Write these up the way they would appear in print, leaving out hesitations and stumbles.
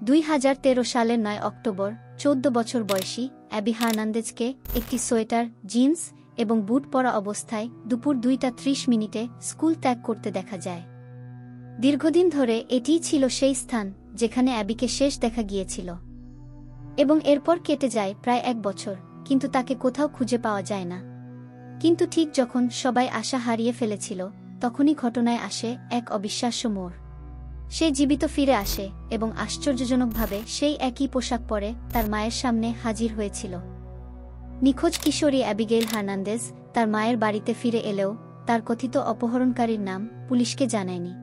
2013 সালের 9 অক্টোবর 14 বছর বয়সী অ্যাবি হার্নান্দেজকে একটি সোয়েটার, জিন্স এবং বুট পরা অবস্থায় দুপুর 2:30 স্কুল ত্যাগ করতে দেখা যায়। দীর্ঘদিন ধরে এটিই ছিল সেই স্থান যেখানে অ্যাবিকে শেষ দেখা গিয়েছিল, এবং এরপর কেটে যায় প্রায় 1 বছর, কিন্তু তাকে কোথাও খুঁজে পাওয়া যায় না। কিন্তু ঠিক যখন সবাই আশা হারিয়ে ফেলেছিল, তখনই ঘটনায় আসে এক অবিশ্বাস্য মোড়। সে জীবিত ফিরে আসে এবং আশ্চর্যজনকভাবে সেই একই পোশাক পরে তার মায়ের সামনে হাজির হয়েছিল। নিখোঁজ কিশোরী অ্যাবিগেইল হার্নান্দেজ তার মায়ের বাড়িতে ফিরে এলেও তার কথিত অপহরণকারীর নাম পুলিশকে জানায়নি।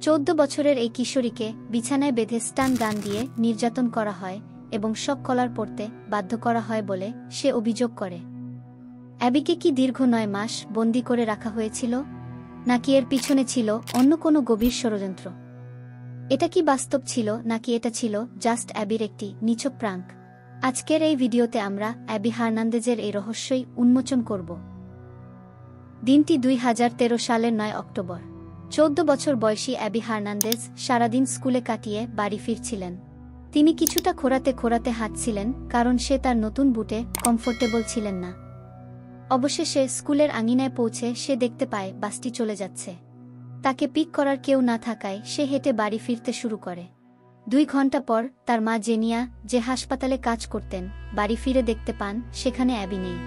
14 বছরের এই কিশোরীকে বিছানায় বেঁধে স্টান গান দিয়ে নির্যাতন করা হয় এবং শক কলার পরতে বাধ্য করা হয় বলে সে অভিযোগ করে। অ্যাবিকে কি দীর্ঘ 9 মাস বন্দী করে রাখা হয়েছিল, নাকি এর পিছনে ছিল অন্য কোনো গভীর ষড়যন্ত্র? এটা কি বাস্তব ছিল, নাকি এটা ছিল জাস্ট অ্যাবির একটি নিছক প্রাঙ্ক? আজকের এই ভিডিওতে আমরা অ্যাবি হার্নান্দেজের এই রহস্যই উন্মোচন করব। দিনটি 2013 সালের 9 অক্টোবর। 14 বছর বয়সী অ্যাবি হার্নান্দেজ সারাদিন স্কুলে কাটিয়ে বাড়ি ফিরছিলেন। তিনি কিছুটা খোঁড়াতে হাঁটছিলেন, কারণ সে তার নতুন বুটে কমফোর্টেবল ছিলেন না। অবশেষে স্কুলের আঙিনায় পৌঁছে সে দেখতে পায় বাসটি চলে যাচ্ছে। তাকে পিক করার কেউ না থাকায় সে হেঁটে বাড়ি ফিরতে শুরু করে। 2 ঘন্টা পর তার মা জেনিয়া, যে হাসপাতালে কাজ করতেন, বাড়ি ফিরে দেখতে পান সেখানে অ্যাবি নেই।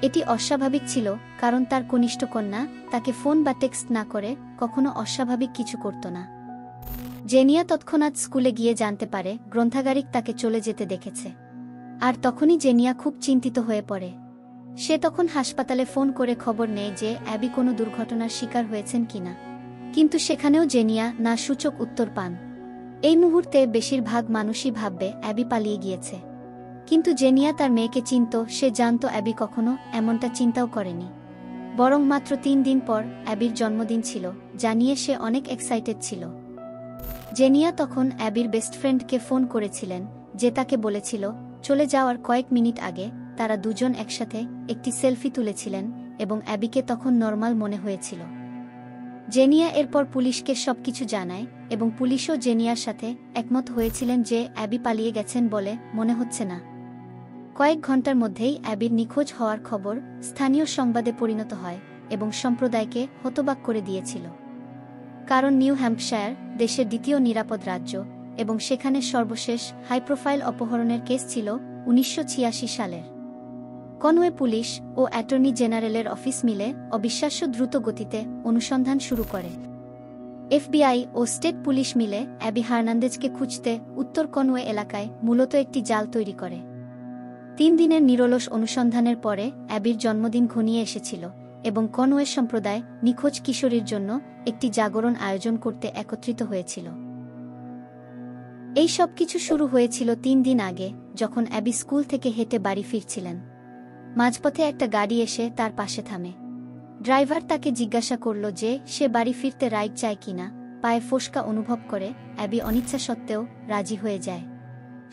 এটি অস্বাভাবিক ছিল, কারণ তার কনিষ্ঠ কন্যা তাকে ফোন বা টেক্সট না করে কখনো অস্বাভাবিক কিছু করত না। জেনিয়া তৎক্ষণাৎ স্কুলে গিয়ে জানতে পারে গ্রন্থাগারিক তাকে চলে যেতে দেখেছে। আর তখনই জেনিয়া খুব চিন্তিত হয়ে পড়ে। সে তখন হাসপাতালে ফোন করে খবর নেয় যে অ্যাবি কোনো দুর্ঘটনার শিকার হয়েছেন কিনা, কিন্তু সেখানেও জেনিয়া না সূচক উত্তর পান। এই মুহূর্তে বেশিরভাগ মানুষই ভাববে অ্যাবি পালিয়ে গিয়েছে, কিন্তু জেনিয়া তার মেয়েকে চিনত। সে জানত অ্যাবি কখনো এমনটা চিন্তাও করেনি। বরং মাত্র 3 দিন পর অ্যাবির জন্মদিন ছিল, জানিয়ে সে অনেক এক্সাইটেড ছিল। জেনিয়া তখন অ্যাবির বেস্ট ফ্রেন্ডকে ফোন করেছিলেন, যে তাকে বলেছিল চলে যাওয়ার কয়েক মিনিট আগে তারা দুজন একসাথে একটি সেলফি তুলেছিলেন এবং অ্যাবিকে তখন নর্মাল মনে হয়েছিল। জেনিয়া এরপর পুলিশকে সবকিছু জানায় এবং পুলিশও জেনিয়ার সাথে একমত হয়েছিলেন যে অ্যাবি পালিয়ে গেছেন বলে মনে হচ্ছে না। কয়েক ঘন্টার মধ্যেই অ্যাবির নিখোঁজ হওয়ার খবর স্থানীয় সংবাদে পরিণত হয় এবং সম্প্রদায়কে হতবাক করে দিয়েছিল। কারণ নিউ হ্যাম্পশায়ার দেশের দ্বিতীয় নিরাপদ রাজ্য, এবং সেখানে সর্বশেষ হাই প্রোফাইল অপহরণের কেস ছিল 1986 সালের। কনওয়ে পুলিশ ও অ্যাটর্নি জেনারেলের অফিস মিলে অবিশ্বাস্য দ্রুত গতিতে অনুসন্ধান শুরু করে। এফবিআই ও স্টেট পুলিশ মিলে অ্যাবি হার্নান্দেজকে খুঁজতে উত্তর কনওয়ে এলাকায় মূলত একটি জাল তৈরি করে। 3 দিনের নিরলস অনুসন্ধানের পরে অ্যাবির জন্মদিন ঘনিয়ে এসেছিল এবং কনওয়ে সম্প্রদায় নিখোঁজ কিশোরীর জন্য একটি জাগরণ আয়োজন করতে একত্রিত হয়েছিল। এই সব কিছু শুরু হয়েছিল 3 দিন আগে, যখন অ্যাবি স্কুল থেকে হেঁটে বাড়ি ফিরছিলেন। মাঝপথে একটা গাড়ি এসে তার পাশে থামে। ড্রাইভার তাকে জিজ্ঞাসা করল যে সে বাড়ি ফিরতে রাইড চায় কিনা। পায়ে ফোসকা অনুভব করে অ্যাবি অনিচ্ছা সত্ত্বেও রাজি হয়ে যায়।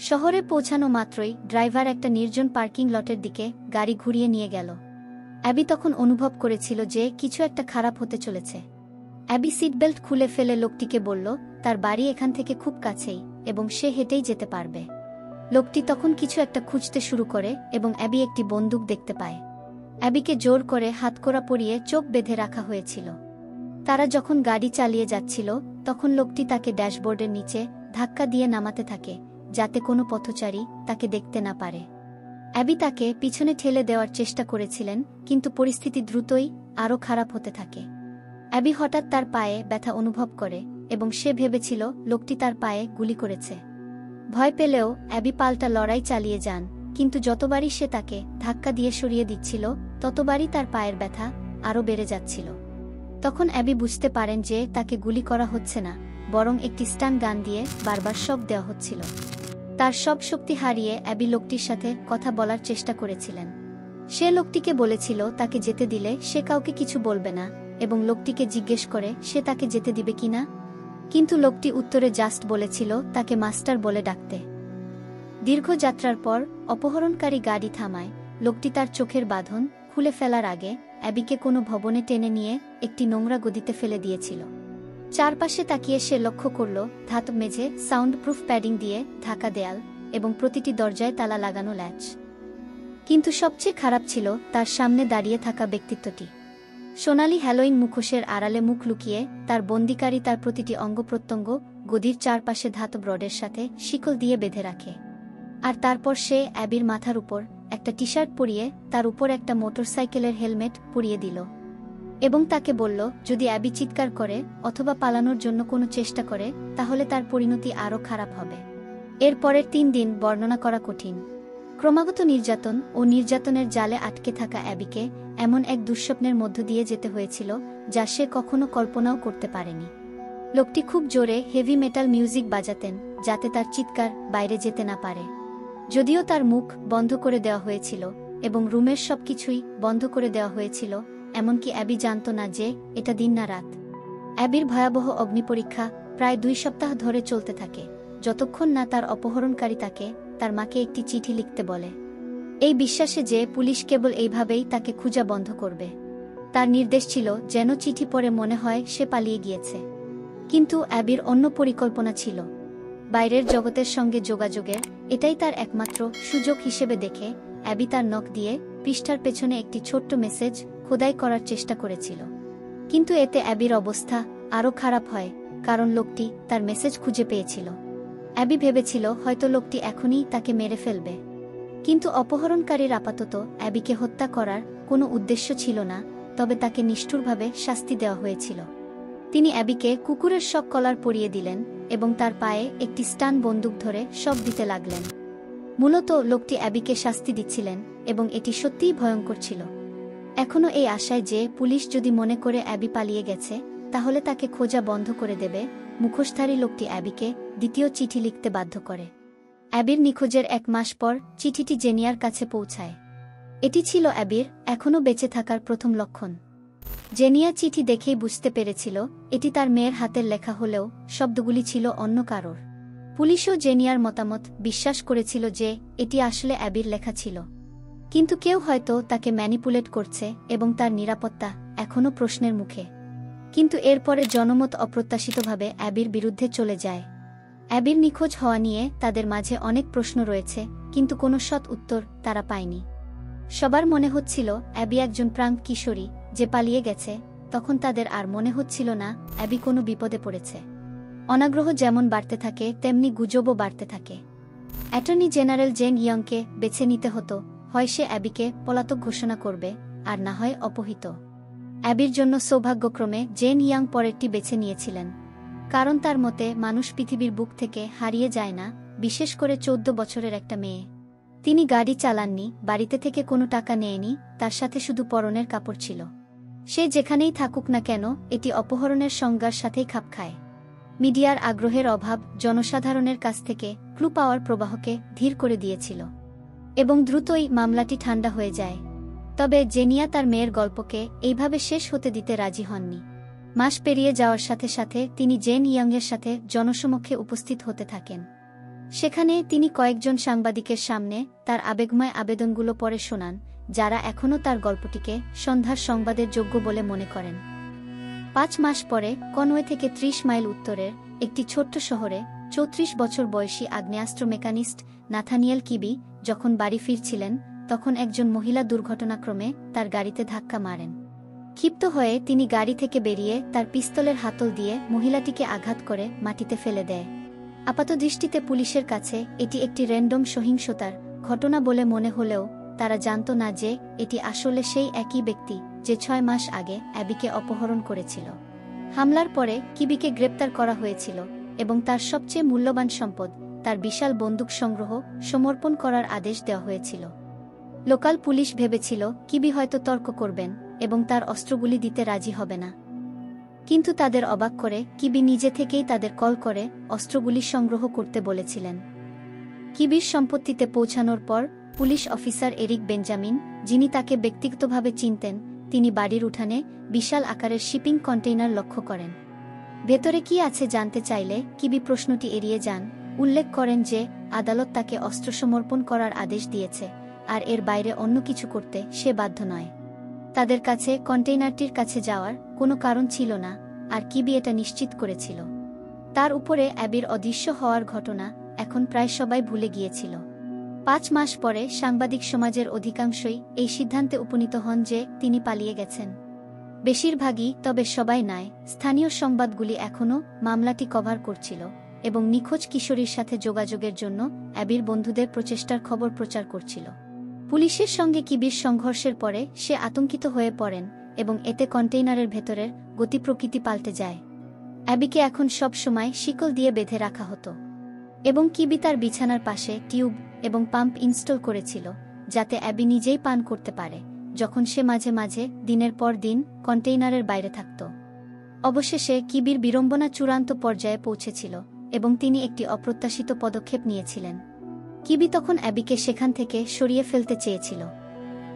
শহরে পৌঁছানো মাত্রই ড্রাইভার একটা নির্জন পার্কিং লটের দিকে গাড়ি ঘুরিয়ে নিয়ে গেল। অ্যাবি তখন অনুভব করেছিল যে কিছু একটা খারাপ হতে চলেছে। অ্যাবি সিটবেল্ট খুলে ফেলে লোকটিকে বলল তার বাড়ি এখান থেকে খুব কাছেই এবং সে হেঁটেই যেতে পারবে। লোকটি তখন কিছু একটা খুঁজতে শুরু করে এবং অ্যাবি একটি বন্দুক দেখতে পায়। অ্যাবিকে জোর করে হাতকড়া পরিয়ে চোখ বেঁধে রাখা হয়েছিল। তারা যখন গাড়ি চালিয়ে যাচ্ছিল, তখন লোকটি তাকে ড্যাশবোর্ডের নিচে ধাক্কা দিয়ে নামাতে থাকে, যাতে কোনো পথচারী তাকে দেখতে না পারে। অ্যাবি তাকে পিছনে ঠেলে দেওয়ার চেষ্টা করেছিলেন, কিন্তু পরিস্থিতি দ্রুতই আরও খারাপ হতে থাকে। অ্যাবি হঠাৎ তার পায়ে ব্যথা অনুভব করে এবং সে ভেবেছিল লোকটি তার পায়ে গুলি করেছে। ভয় পেলেও অ্যাবি পাল্টা লড়াই চালিয়ে যান, কিন্তু যতবারই সে তাকে ধাক্কা দিয়ে সরিয়ে দিচ্ছিল, ততবারই তার পায়ের ব্যথা আরও বেড়ে যাচ্ছিল। তখন অ্যাবি বুঝতে পারেন যে তাকে গুলি করা হচ্ছে না, বরং একটি স্টান গান দিয়ে বারবার শক দেওয়া হচ্ছিল। তার সব শক্তি হারিয়ে অ্যাবি লোকটির সাথে কথা বলার চেষ্টা করেছিলেন। সে লোকটিকে বলেছিল তাকে যেতে দিলে সে কাউকে কিছু বলবে না, এবং লোকটিকে জিজ্ঞেস করে সে তাকে যেতে দিবে কিনা। কিন্তু লোকটি উত্তরে জাস্ট বলেছিল তাকে মাস্টার বলে ডাকতে। দীর্ঘ যাত্রার পর অপহরণকারী গাড়ি থামায়। লোকটি তার চোখের বাঁধন খুলে ফেলার আগে অ্যাবিকে কোনো ভবনে টেনে নিয়ে একটি নোংরা গদিতে ফেলে দিয়েছিল। চারপাশে তাকিয়ে সে লক্ষ্য করল ধাতব মেঝে, সাউন্ড প্রুফ প্যাডিং দিয়ে ঢাকা দেয়াল এবং প্রতিটি দরজায় তালা লাগানো ল্যাচ। কিন্তু সবচেয়ে খারাপ ছিল তার সামনে দাঁড়িয়ে থাকা ব্যক্তিত্বটি। সোনালি হ্যালোইন মুখোশের আড়ালে মুখ লুকিয়ে তার বন্দিকারী তার প্রতিটি অঙ্গপ্রত্যঙ্গ গদির চারপাশে ধাতব রডের সাথে শিকল দিয়ে বেঁধে রাখে। আর তারপর সে অ্যাবির মাথার উপর একটা টি শার্ট পরিয়ে তার উপর একটা মোটরসাইকেলের হেলমেট পরিয়ে দিল এবং তাকে বলল, যদি অ্যাবি চিৎকার করে অথবা পালানোর জন্য কোনো চেষ্টা করে তাহলে তার পরিণতি আরও খারাপ হবে। এর পরের 3 দিন বর্ণনা করা কঠিন। ক্রমাগত নির্যাতন ও নির্যাতনের জালে আটকে থাকা অ্যাবিকে এমন এক দুঃস্বপ্নের মধ্য দিয়ে যেতে হয়েছিল যা সে কখনো কল্পনাও করতে পারেনি। লোকটি খুব জোরে হেভি মেটাল মিউজিক বাজাতেন যাতে তার চিৎকার বাইরে যেতে না পারে। যদিও তার মুখ বন্ধ করে দেওয়া হয়েছিল এবং রুমের সবকিছুই বন্ধ করে দেওয়া হয়েছিল, এমনকি অ্যাবি জানত না যে এটা দিন না রাত। অ্যাবির ভয়াবহ অগ্নিপরীক্ষা প্রায় 2 সপ্তাহ ধরে চলতে থাকে, যতক্ষণ না তার অপহরণকারী তাকে তার মাকে একটি চিঠি লিখতে বলে, এই বিশ্বাসে যে পুলিশ কেবল এইভাবেই তাকে খুঁজা বন্ধ করবে। তার নির্দেশ ছিল যেন চিঠি পড়ে মনে হয় সে পালিয়ে গিয়েছে। কিন্তু অ্যাবির অন্য পরিকল্পনা ছিল। বাইরের জগতের সঙ্গে যোগাযোগের এটাই তার একমাত্র সুযোগ হিসেবে দেখে অ্যাবি তার নখ দিয়ে পৃষ্ঠার পেছনে একটি ছোট্ট মেসেজ খোদাই করার চেষ্টা করেছিল। কিন্তু এতে অ্যাবির অবস্থা আরও খারাপ হয়, কারণ লোকটি তার মেসেজ খুঁজে পেয়েছিল। অ্যাবি ভেবেছিল হয়তো লোকটি এখনই তাকে মেরে ফেলবে। কিন্তু অপহরণকারীর আপাতত অ্যাবিকে হত্যা করার কোনো উদ্দেশ্য ছিল না, তবে তাকে নিষ্ঠুরভাবে শাস্তি দেওয়া হয়েছিল। তিনি অ্যাবিকে কুকুরের শক কলার পরিয়ে দিলেন এবং তার পায়ে একটি স্টান বন্দুক ধরে শক দিতে লাগলেন। মূলত লোকটি অ্যাবিকে শাস্তি দিচ্ছিলেন এবং এটি সত্যিই ভয়ঙ্কর ছিল। এখনও এই আশায় যে পুলিশ যদি মনে করে অ্যাবি পালিয়ে গেছে তাহলে তাকে খোঁজা বন্ধ করে দেবে, মুখোশধারী লোকটি অ্যাবিকে দ্বিতীয় চিঠি লিখতে বাধ্য করে। অ্যাবির নিখোঁজের 1 মাস পর চিঠিটি জেনিয়ার কাছে পৌঁছায়। এটি ছিল অ্যাবির এখনও বেঁচে থাকার প্রথম লক্ষণ। জেনিয়া চিঠি দেখেই বুঝতে পেরেছিল এটি তার মেয়ের হাতের লেখা হলেও শব্দগুলি ছিল অন্য কারোর। পুলিশও জেনিয়ার মতামত বিশ্বাস করেছিল যে এটি আসলে অ্যাবির লেখা ছিল। কিন্তু কেউ হয়তো তাকে ম্যানিপুলেট করছে এবং তার নিরাপত্তা এখনও প্রশ্নের মুখে। কিন্তু এরপরে জনমত অপ্রত্যাশিতভাবে অ্যাবির বিরুদ্ধে চলে যায়। অ্যাবির নিখোঁজ হওয়া নিয়ে তাদের মাঝে অনেক প্রশ্ন রয়েছে, কিন্তু কোনো সৎ উত্তর তারা পায়নি। সবার মনে হচ্ছিল অ্যাবি একজন প্রাঙ্ক কিশোরী যে পালিয়ে গেছে। তখন তাদের আর মনে হচ্ছিল না অ্যাবি কোনো বিপদে পড়েছে। অনাগ্রহ যেমন বাড়তে থাকে তেমনি গুজবও বাড়তে থাকে। অ্যাটর্নি জেনারেল জেন ইয়ংকে বেছে নিতে হতো, হয় সে অ্যাবিকে পলাতক ঘোষণা করবে আর না হয় অপহৃত। অ্যাবির জন্য সৌভাগ্যক্রমে জেন ইয়ং পরেরটি বেছে নিয়েছিলেন, কারণ তার মতে মানুষ পৃথিবীর বুক থেকে হারিয়ে যায় না, বিশেষ করে 14 বছরের একটা মেয়ে। তিনি গাড়ি চালাননি, বাড়িতে থেকে কোনো টাকা নেয়নি, তার সাথে শুধু পরনের কাপড় ছিল। সে যেখানেই থাকুক না কেন এটি অপহরণের সংজ্ঞার সাথেই খাপ খায়। মিডিয়ার আগ্রহের অভাব জনসাধারণের কাছ থেকে ক্লু পাওয়ার প্রবাহকে ধীর করে দিয়েছিল এবং দ্রুতই মামলাটি ঠান্ডা হয়ে যায়। তবে জেনিয়া তার মেয়ের গল্পকে এইভাবে শেষ হতে দিতে রাজি হননি। মাস পেরিয়ে যাওয়ার সাথে সাথে তিনি জেন ইয়ংয়ের সাথে জনসমক্ষে উপস্থিত হতে থাকেন। সেখানে তিনি কয়েকজন সাংবাদিকের সামনে তার আবেগময় আবেদনগুলো পড়ে শোনান, যারা এখনও তার গল্পটিকে সন্ধ্যার সংবাদের যোগ্য বলে মনে করেন। 5 মাস পরে কনওয়ে থেকে 30 মাইল উত্তরের একটি ছোট্ট শহরে 34 বছর বয়সী আগ্নেয়াস্ত্র মেকানিস্ট নাথানিয়েল কিবি যখন বাড়ি ফিরছিলেন, তখন একজন মহিলা দুর্ঘটনাক্রমে তার গাড়িতে ধাক্কা মারেন। ক্ষিপ্ত হয়ে তিনি গাড়ি থেকে বেরিয়ে তার পিস্তলের হাতল দিয়ে মহিলাটিকে আঘাত করে মাটিতে ফেলে দেয়। আপাতদৃষ্টিতে পুলিশের কাছে এটি একটি র্যান্ডম সহিংসতার ঘটনা বলে মনে হলেও তারা জানত না যে এটি আসলে সেই একই ব্যক্তি যে 6 মাস আগে অ্যাবিকে অপহরণ করেছিল। হামলার পরে কিবিকে গ্রেপ্তার করা হয়েছিল এবং তার সবচেয়ে মূল্যবান সম্পদ, তার বিশাল বন্দুক সংগ্রহ সমর্পণ করার আদেশ দেওয়া হয়েছিল। লোকাল পুলিশ ভেবেছিল কিবি হয়তো তর্ক করবেন এবং তার অস্ত্রগুলি দিতে রাজি হবে না। কিন্তু তাদের অবাক করে কিবি নিজে থেকেই তাদের কল করে অস্ত্রগুলি সংগ্রহ করতে বলেছিলেন। কিবির সম্পত্তিতে পৌঁছানোর পর পুলিশ অফিসার এরিক বেঞ্জামিন, যিনি তাকে ব্যক্তিগতভাবে চিনতেন, তিনি বাড়ির উঠানে বিশাল আকারের শিপিং কন্টেইনার লক্ষ্য করেন। ভেতরে কি আছে জানতে চাইলে কিবি প্রশ্নটি এড়িয়ে যান, উল্লেখ করেন যে আদালত তাকে অস্ত্র সমর্পণ করার আদেশ দিয়েছে আর এর বাইরে অন্য কিছু করতে সে বাধ্য নয়। তাদের কাছে কন্টেইনারটির কাছে যাওয়ার কোনো কারণ ছিল না, আর কিবি এটা নিশ্চিত করেছিল। তার উপরে অ্যাবির অদৃশ্য হওয়ার ঘটনা এখন প্রায় সবাই ভুলে গিয়েছিল। 5 মাস পরে সাংবাদিক সমাজের অধিকাংশই এই সিদ্ধান্তে উপনীত হন যে তিনি পালিয়ে গেছেন। বেশিরভাগই, তবে সবাই নয়। স্থানীয় সংবাদগুলি এখনও মামলাটি কভার করছিল এবং নিখোঁজ কিশোরীর সাথে যোগাযোগের জন্য অ্যাবির বন্ধুদের প্রচেষ্টার খবর প্রচার করছিল। পুলিশের সঙ্গে কিবির সংঘর্ষের পরে সে আতঙ্কিত হয়ে পড়েন এবং এতে কন্টেইনারের ভেতরের গতি প্রকৃতি পাল্টে যায়। অ্যাবিকে এখন সব সময় শিকল দিয়ে বেঁধে রাখা হতো এবং কিবি তার বিছানার পাশে টিউব এবং পাম্প ইনস্টল করেছিল যাতে অ্যাবি নিজেই পান করতে পারে যখন সে মাঝে মাঝে দিনের পর দিন কন্টেইনারের বাইরে থাকত। অবশেষে কিবির বিড়ম্বনা চূড়ান্ত পর্যায়ে পৌঁছেছিল এবং তিনি একটি অপ্রত্যাশিত পদক্ষেপ নিয়েছিলেন। কিবি তখন অ্যাবিকে সেখান থেকে সরিয়ে ফেলতে চেয়েছিল।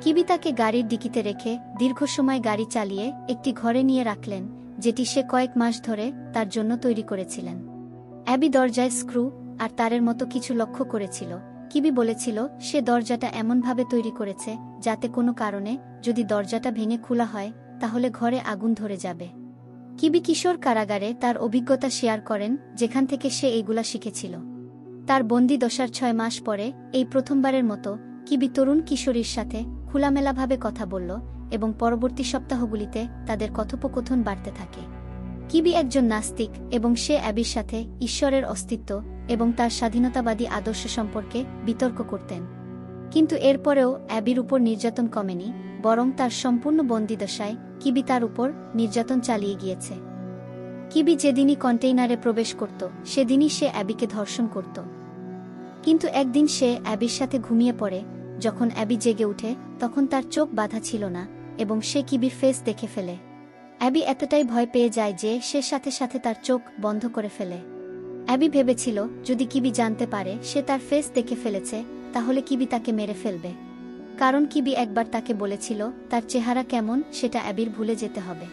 কিবি তাকে গাড়ির ডিকিতে রেখে দীর্ঘ সময় গাড়ি চালিয়ে একটি ঘরে নিয়ে রাখলেন যেটি সে কয়েক মাস ধরে তার জন্য তৈরি করেছিলেন। অ্যাবি দরজায় স্ক্রু আর তারের মতো কিছু লক্ষ্য করেছিল। কিবি বলেছিল সে দরজাটা এমনভাবে তৈরি করেছে যাতে কোনো কারণে যদি দরজাটা ভেঙে খোলা হয় তাহলে ঘরে আগুন ধরে যাবে। কিবি কিশোর কারাগারে তার অভিজ্ঞতা শেয়ার করেন যেখান থেকে সে এইগুলা শিখেছিল। তার বন্দি দশার 6 মাস পরে এই প্রথমবারের মতো কিবি তরুণ কিশোরীর সাথে খোলামেলাভাবে কথা বলল এবং পরবর্তী সপ্তাহগুলিতে তাদের কথোপকথন বাড়তে থাকে। কিবি একজন নাস্তিক এবং সে অ্যাবির সাথে ঈশ্বরের অস্তিত্ব এবং তার স্বাধীনতাবাদী আদর্শ সম্পর্কে বিতর্ক করতেন। কিন্তু এরপরেও অ্যাবির উপর নির্যাতন কমেনি, বরং তার সম্পূর্ণ বন্দিদশায় কিবি তার উপর নির্যাতন চালিয়ে গিয়েছে। কিবি যেদিনই কন্টেইনারে প্রবেশ করত সেদিনই সে অ্যাবিকে ধর্ষণ করত। কিন্তু একদিন সে অ্যাবির সাথে ঘুমিয়ে পড়ে। যখন অ্যাবি জেগে উঠে তখন তার চোখ বাঁধা ছিল না এবং সে কিবির ফেস দেখে ফেলে। অ্যাবি এতটাই ভয় পেয়ে যায় যে সে সাথে সাথে তার চোখ বন্ধ করে ফেলে। অ্যাবি ভেবেছিল যদি কিবি জানতে পারে সে তার ফেস দেখে ফেলেছে তাহলে কিবি তাকে মেরে ফেলবে, কারণ কিবি একবার তাকে বলেছিল তার চেহারা কেমন সেটা অ্যাবির ভুলে যেতে হবে।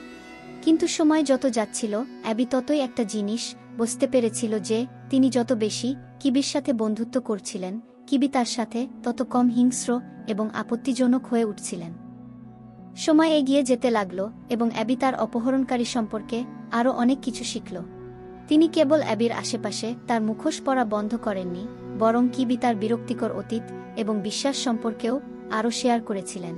কিন্তু সময় যত যাচ্ছিল অ্যাবি ততই একটা জিনিস বুঝতে পেরেছিল যে তিনি যত বেশি কিবির সাথে বন্ধুত্ব করছিলেন কিবি তার সাথে তত কম হিংস্র এবং আপত্তিজনক হয়ে উঠছিলেন। সময় এগিয়ে যেতে লাগল এবং অ্যাবি তার অপহরণকারী সম্পর্কে আরও অনেক কিছু শিখল। তিনি কেবল অ্যাবির আশেপাশে তার মুখোশ পরা বন্ধ করেননি, বরং কিবি তার বিরক্তিকর অতীত এবং বিশ্বাস সম্পর্কেও আরও শেয়ার করেছিলেন।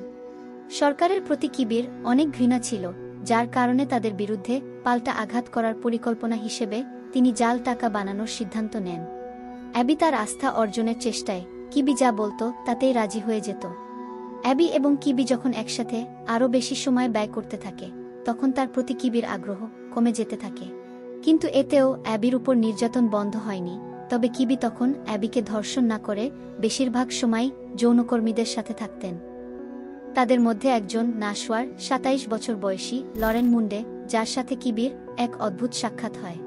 সরকারের প্রতি কিবির অনেক ঘৃণা ছিল, যার কারণে তাদের বিরুদ্ধে পাল্টা আঘাত করার পরিকল্পনা হিসেবে তিনি জাল টাকা বানানোর সিদ্ধান্ত নেন। অ্যাবি তার আস্থা অর্জনের চেষ্টায় কিবি যা বলতো তাতেই রাজি হয়ে যেত। অ্যাবি এবং কিবি যখন একসাথে আরও বেশি সময় ব্যয় করতে থাকে তখন তার প্রতি কিবির আগ্রহ কমে যেতে থাকে। কিন্তু এতেও অ্যাবির উপর নির্যাতন বন্ধ হয়নি, তবে কিবি তখন অ্যাবিকে ধর্ষণ না করে বেশিরভাগ সময় যৌনকর্মীদের সাথে থাকতেন। তাদের মধ্যে একজন নাশওয়ার 27 বছর বয়সী লরেন মুন্ডে, যার সাথে কিবির এক অদ্ভুত সাক্ষাৎ হয়।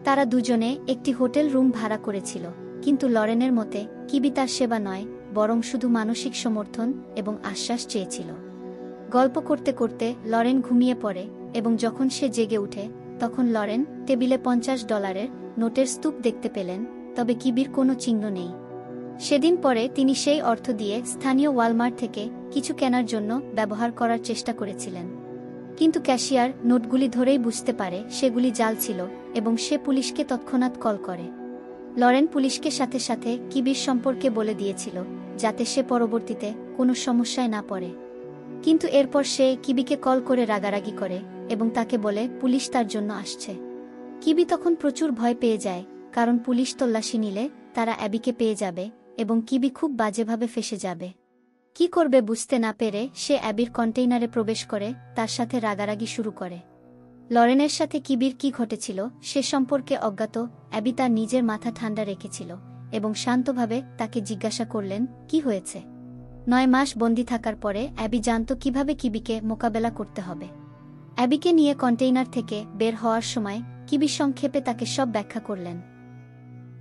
তারা দুজনে একটি হোটেল রুম ভাড়া করেছিল, কিন্তু লরেনের মতে কিবি তার সেবা নয় বরং শুধু মানসিক সমর্থন এবং আশ্বাস চেয়েছিল। গল্প করতে করতে লরেন ঘুমিয়ে পড়ে এবং যখন সে জেগে উঠে তখন লরেন টেবিলে $50 নোটের স্তূপ দেখতে পেলেন, তবে কিবির কোনো চিহ্ন নেই। সেদিন পরে তিনি সেই অর্থ দিয়ে স্থানীয় ওয়ালমার্ট থেকে কিছু কেনার জন্য ব্যবহার করার চেষ্টা করেছিলেন, কিন্তু ক্যাশিয়ার নোটগুলি ধরেই বুঝতে পারে সেগুলি জাল ছিল এবং সে পুলিশকে তৎক্ষণাৎ কল করে। লরেন পুলিশকে সাথে সাথে কিবির সম্পর্কে বলে দিয়েছিল যাতে সে পরবর্তীতে কোনো সমস্যায় না পড়ে। কিন্তু এরপর সে কিবিকে কল করে রাগারাগি করে এবং তাকে বলে পুলিশ তার জন্য আসছে। কিবি তখন প্রচুর ভয় পেয়ে যায়, কারণ পুলিশ তল্লাশি নিলে তারা অ্যাবিকে পেয়ে যাবে এবং কিবি খুব বাজেভাবে ফেঁসে যাবে। কি করবে বুঝতে না পেরে সে অ্যাবির কন্টেইনারে প্রবেশ করে তার সাথে রাগারাগি শুরু করে। লরেনের সাথে কিবির কি ঘটেছিল সে সম্পর্কে অজ্ঞাত অ্যাবি তার নিজের মাথা ঠান্ডা রেখেছিল এবং শান্তভাবে তাকে জিজ্ঞাসা করলেন কি হয়েছে। 9 মাস বন্দী থাকার পরে অ্যাবি জানত কিভাবে কিবিকে মোকাবেলা করতে হবে। অ্যাবিকে নিয়ে কন্টেইনার থেকে বের হওয়ার সময় কিবি সংক্ষেপে তাকে সব ব্যাখ্যা করলেন।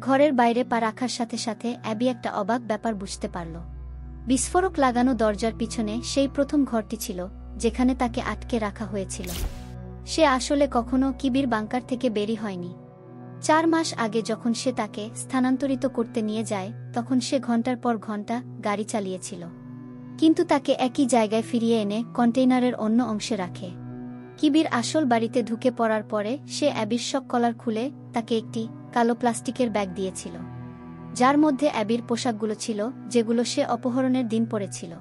ঘরের বাইরে পা রাখার সাথে সাথে অ্যাবি একটা অবাক ব্যাপার বুঝতে পারল। বিস্ফোরক লাগানো দরজার পিছনে সেই প্রথম ঘরটি ছিল যেখানে তাকে আটকে রাখা হয়েছিল। সে আসলে কখনো কিবির বাংকার থেকে বেরি হয়নি। 4 মাস আগে যখন সে তাকে স্থানান্তরিত করতে নিয়ে যায় তখন সে ঘন্টার পর ঘন্টা গাড়ি চালিয়েছিল, কিন্তু তাকে একই জায়গায় ফিরিয়ে এনে কন্টেইনারের অন্য অংশে রাখে। কিবির আসল বাড়িতে ঢুকে পড়ার পরে সে অ্যাবির সব কলার খুলে তাকে একটি কালো প্লাস্টিকের ব্যাগ দিয়েছিল, যার মধ্যে অ্যাবির পোশাকগুলো ছিল যেগুলো সে অপহরণের দিন পরেছিল।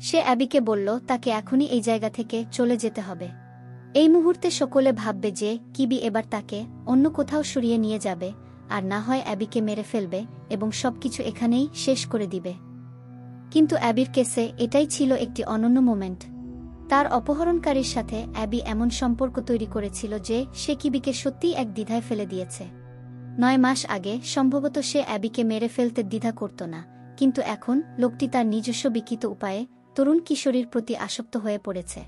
সে অ্যাবিকে বলল তাকে এখনই এই জায়গা থেকে চলে যেতে হবে। এই মুহূর্তে সকলে ভাববে যে কিবি এবার তাকে অন্য কোথাও সরিয়ে নিয়ে যাবে, আর না হয় অ্যাবিকে মেরে ফেলবে এবং সবকিছু এখানেই শেষ করে দিবে। কিন্তু অ্যাবির কেসে এটাই ছিল একটি অনন্য মোমেন্ট। তার অপহরণকারীর সাথে অ্যাবি এমন সম্পর্ক তৈরি করেছিল যে সে কিবিকে সত্যিই এক দ্বিধায় ফেলে দিয়েছে। 9 মাস আগে সম্ভবত সে অ্যাবিকে মেরে ফেলতে দ্বিধা করত না, কিন্তু এখন লোকটি তার নিজস্ব বিকৃত উপায়ে তরুণ কিশোরীর প্রতি আসক্ত হয়ে পড়েছে।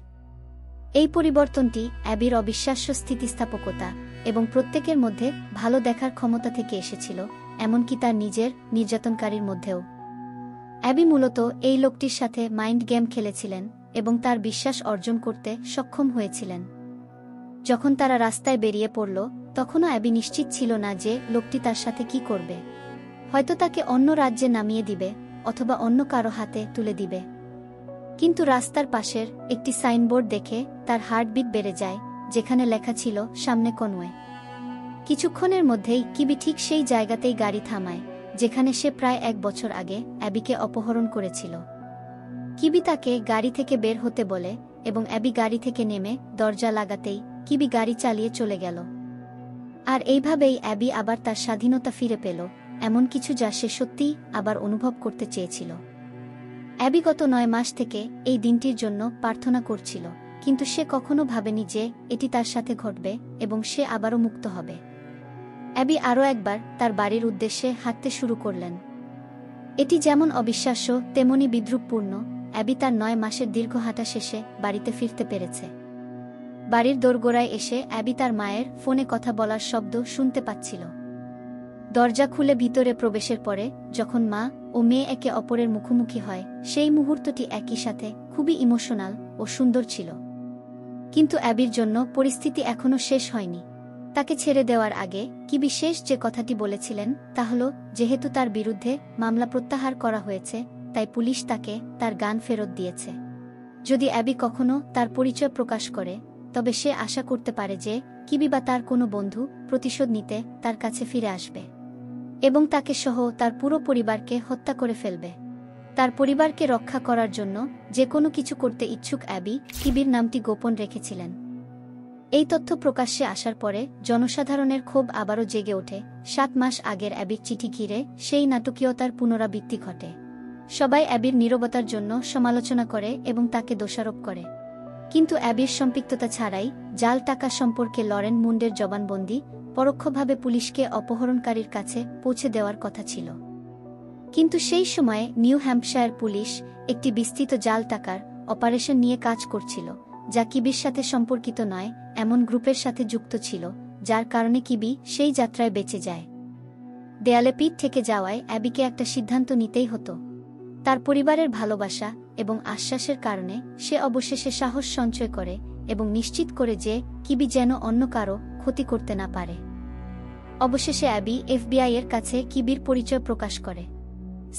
এই পরিবর্তনটি অ্যাবির অবিশ্বাস্য স্থিতিস্থাপকতা এবং প্রত্যেকের মধ্যে ভালো দেখার ক্ষমতা থেকে এসেছিল, এমনকি তার নিজের নির্যাতনকারীর মধ্যেও। অ্যাবি মূলত এই লোকটির সাথে মাইন্ড গেম খেলেছিলেন এবং তার বিশ্বাস অর্জন করতে সক্ষম হয়েছিলেন। যখন তারা রাস্তায় বেরিয়ে পড়ল, তখনও অ্যাবি নিশ্চিত ছিল না যে লোকটি তার সাথে কি করবে। হয়তো তাকে অন্য রাজ্যে নামিয়ে দিবে অথবা অন্য কারো হাতে তুলে দিবে। কিন্তু রাস্তার পাশের একটি সাইনবোর্ড দেখে তার হার্টবিট বেড়ে যায়, যেখানে লেখা ছিল সামনে কনওয়ে। কিছুক্ষণের মধ্যেই কিবি ঠিক সেই জায়গাতেই গাড়ি থামায় যেখানে সে প্রায় 1 বছর আগে অ্যাবিকে অপহরণ করেছিল। কিবি তাকে গাড়ি থেকে বের হতে বলে এবং অ্যাবি গাড়ি থেকে নেমে দরজা লাগাতেই কিবি গাড়ি চালিয়ে চলে গেল। আর এইভাবেই অ্যাবি আবার তার স্বাধীনতা ফিরে পেল, এমন কিছু যা সে সত্যিই আবার অনুভব করতে চেয়েছিল। অ্যাবি গত 9 মাস থেকে এই দিনটির জন্য প্রার্থনা করছিল, কিন্তু সে কখনো ভাবেনি যে এটি তার সাথে ঘটবে এবং সে আবারও মুক্ত হবে। অ্যাবি আরও একবার তার বাড়ির উদ্দেশ্যে হাঁটতে শুরু করলেন। এটি যেমন অবিশ্বাস্য তেমনি বিদ্রূপপূর্ণ। অ্যাবি তার 9 মাসের দীর্ঘ হাঁটা শেষে বাড়িতে ফিরতে পেরেছে। বাড়ির দোরগোড়ায় এসে অ্যাবি তার মায়ের ফোনে কথা বলার শব্দ শুনতে পাচ্ছিল। দরজা খুলে ভিতরে প্রবেশের পরে যখন মা ও মেয়ে একে অপরের মুখোমুখি হয়, সেই মুহূর্তটি একই সাথে খুবই ইমোশনাল ও সুন্দর ছিল। কিন্তু অ্যাবির জন্য পরিস্থিতি এখনও শেষ হয়নি। তাকে ছেড়ে দেওয়ার আগে কিবি শেষ যে কথাটি বলেছিলেন তা হল, যেহেতু তার বিরুদ্ধে মামলা প্রত্যাহার করা হয়েছে, তাই পুলিশ তাকে তার গান ফেরত দিয়েছে। যদি অ্যাবি কখনো তার পরিচয় প্রকাশ করে, তবে সে আশা করতে পারে যে কিবি বা তার কোনো বন্ধু প্রতিশোধ নিতে তার কাছে ফিরে আসবে এবং তাকে সহ তার পুরো পরিবারকে হত্যা করে ফেলবে। তার পরিবারকে রক্ষা করার জন্য যে কোনো কিছু করতে ইচ্ছুক অ্যাবি কিবির নামটি গোপন রেখেছিলেন। এই তথ্য প্রকাশ্যে আসার পরে জনসাধারণের ক্ষোভ আবারও জেগে ওঠে। 7 মাস আগের অ্যাবির চিঠি ঘিরে সেই নাটকীয়তার পুনরাবৃত্তি ঘটে। সবাই অ্যাবির নীরবতার জন্য সমালোচনা করে এবং তাকে দোষারোপ করে, কিন্তু অ্যাবির সম্পৃক্ততা ছাড়াই জাল টাকা সম্পর্কে লরেন মুন্ডের জবানবন্দি পরোক্ষভাবে পুলিশকে অপহরণকারীর কাছে পৌঁছে দেওয়ার কথা ছিল। কিন্তু সেই সময়ে নিউ হ্যাম্পশায়ার পুলিশ একটি বিস্তৃত জাল টাকার অপারেশন নিয়ে কাজ করছিল, যা কিবির সাথে সম্পর্কিত নয় এমন গ্রুপের সাথে যুক্ত ছিল, যার কারণে কিবি সেই যাত্রায় বেঁচে যায়। দেয়ালে পিঠ থেকে যাওয়ায় অ্যাবিকে একটা সিদ্ধান্ত নিতেই হতো। তার পরিবারের ভালোবাসা এবং আশ্বাসের কারণে সে অবশেষে সাহস সঞ্চয় করে এবং নিশ্চিত করে যে কিবি যেন অন্য কারো ক্ষতি করতে না পারে। অবশেষে অ্যাবি এফবিআই এর কাছে কিবির পরিচয় প্রকাশ করে।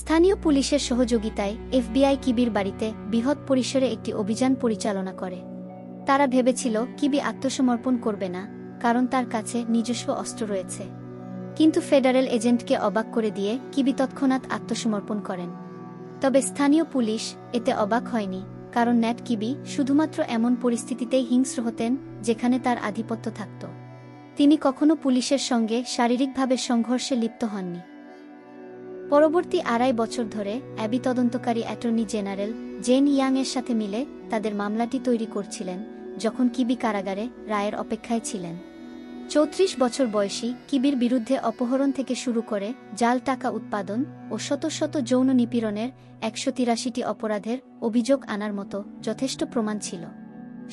স্থানীয় পুলিশের সহযোগিতায় এফবিআই কিবির বাড়িতে বৃহৎ পরিসরে একটি অভিযান পরিচালনা করে। তারা ভেবেছিল কিবি আত্মসমর্পণ করবে না, কারণ তার কাছে নিজস্ব অস্ত্র রয়েছে। কিন্তু ফেডারেল এজেন্টকে অবাক করে দিয়ে কিবি তৎক্ষণাৎ আত্মসমর্পণ করেন। তবে স্থানীয় পুলিশ এতে অবাক হয়নি, কারণ ন্যাট কিবি শুধুমাত্র এমন পরিস্থিতিতেই হিংস্র হতেন যেখানে তার আধিপত্য থাকত। তিনি কখনো পুলিশের সঙ্গে শারীরিকভাবে সংঘর্ষে লিপ্ত হননি। পরবর্তী 2.5 বছর ধরে অ্যাবি তদন্তকারী অ্যাটর্নি জেনারেল জেন ইয়াং এর সাথে মিলে তাদের মামলাটি তৈরি করছিলেন, যখন কিবি কারাগারে রায়ের অপেক্ষায় ছিলেন। 34 বছর বয়সী কিবির বিরুদ্ধে অপহরণ থেকে শুরু করে জাল টাকা উৎপাদন ও শত শত যৌন নিপীড়নের 183টি অপরাধের অভিযোগ আনার মতো যথেষ্ট প্রমাণ ছিল।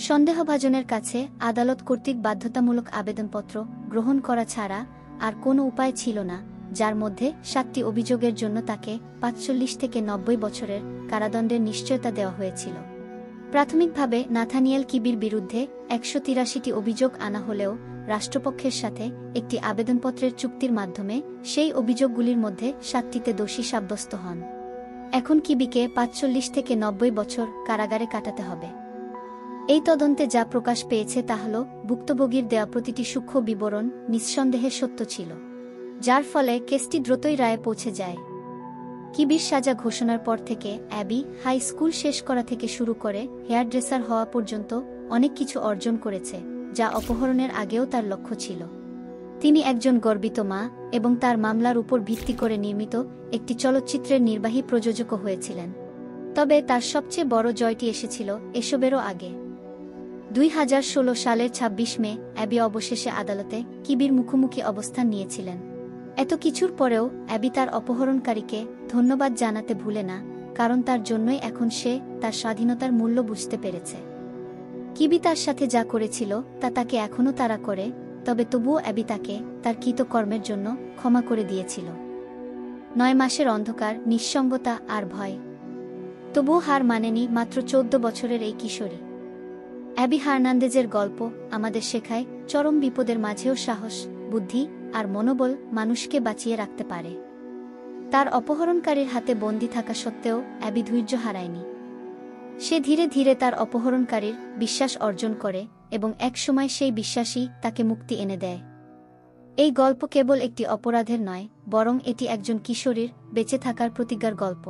সন্দেহভাজনের কাছে আদালত কর্তৃক বাধ্যতামূলক আবেদনপত্র গ্রহণ করা ছাড়া আর কোনো উপায় ছিল না, যার মধ্যে 7টি অভিযোগের জন্য তাকে 45 থেকে 90 বছরের কারাদণ্ডের নিশ্চয়তা দেওয়া হয়েছিল। প্রাথমিকভাবে নাথানিয়েল কিবির বিরুদ্ধে 183টি অভিযোগ আনা হলেও রাষ্ট্রপক্ষের সাথে একটি আবেদনপত্রের চুক্তির মাধ্যমে সেই অভিযোগগুলির মধ্যে 7টিতে দোষী সাব্যস্ত হন। এখন কিবিকে 45 থেকে 90 বছর কারাগারে কাটাতে হবে। এই তদন্তে যা প্রকাশ পেয়েছে তা হল ভুক্তভোগীর দেয়া প্রতিটি সূক্ষ্ম বিবরণ নিঃসন্দেহে সত্য ছিল, যার ফলে কেসটি দ্রুতই রায়ে পৌঁছে যায়। কিবির সাজা ঘোষণার পর থেকে অ্যাবি হাই স্কুল শেষ করা থেকে শুরু করে হেয়ারড্রেসার হওয়া পর্যন্ত অনেক কিছু অর্জন করেছে, যা অপহরণের আগেও তার লক্ষ্য ছিল। তিনি একজন গর্বিত মা এবং তার মামলার উপর ভিত্তি করে নির্মিত একটি চলচ্চিত্রের নির্বাহী প্রযোজকও হয়েছিলেন। তবে তার সবচেয়ে বড় জয়টি এসেছিল এসবেরও আগে। 2016 সালের 26 মে অ্যাবি অবশেষে আদালতে কিবির মুখোমুখি অবস্থান নিয়েছিলেন। এত কিছুর পরেও অ্যাবি তার অপহরণকারীকে ধন্যবাদ জানাতে ভুলে না, কারণ তার জন্যই এখন সে তার স্বাধীনতার মূল্য বুঝতে পেরেছে। কিবি তার সাথে যা করেছিল তা তাকে এখনও তাড়া করে, তবে তবুও অ্যাবি তাকে তার কৃতকর্মের জন্য ক্ষমা করে দিয়েছিল। 9 মাসের অন্ধকার, নিঃসঙ্গতা আর ভয়, তবুও হার মানেনি মাত্র 14 বছরের এই কিশোরী। অ্যাবি হার্নান্দেজের গল্প আমাদের শেখায় চরম বিপদের মাঝেও সাহস, বুদ্ধি আর মনোবল মানুষকে বাঁচিয়ে রাখতে পারে। তার অপহরণকারীর হাতে বন্দী থাকা সত্ত্বেও অ্যাবি ধৈর্য হারায়নি। সে ধীরে ধীরে তার অপহরণকারীর বিশ্বাস অর্জন করে এবং একসময় সেই বিশ্বাসই তাকে মুক্তি এনে দেয়। এই গল্প কেবল একটি অপরাধের নয়, বরং এটি একজন কিশোরীর বেঁচে থাকার প্রতিজ্ঞার গল্প।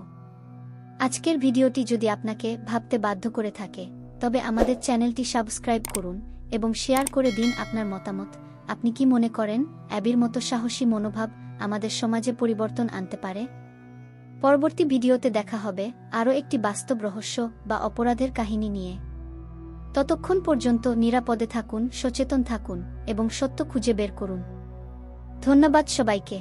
আজকের ভিডিওটি যদি আপনাকে ভাবতে বাধ্য করে থাকে, তবে আমাদের চ্যানেলটি সাবস্ক্রাইব করুন এবং শেয়ার করে দিন আপনার মতামত। আপনি কি মনে করেন অ্যাবির মতো সাহসী মনোভাব আমাদের সমাজে পরিবর্তন আনতে পারে? পরবর্তী ভিডিওতে দেখা হবে আরও একটি বাস্তব রহস্য বা অপরাধের কাহিনী নিয়ে। ততক্ষণ পর্যন্ত নিরাপদে থাকুন, সচেতন থাকুন এবং সত্য খুঁজে বের করুন। ধন্যবাদ সবাইকে।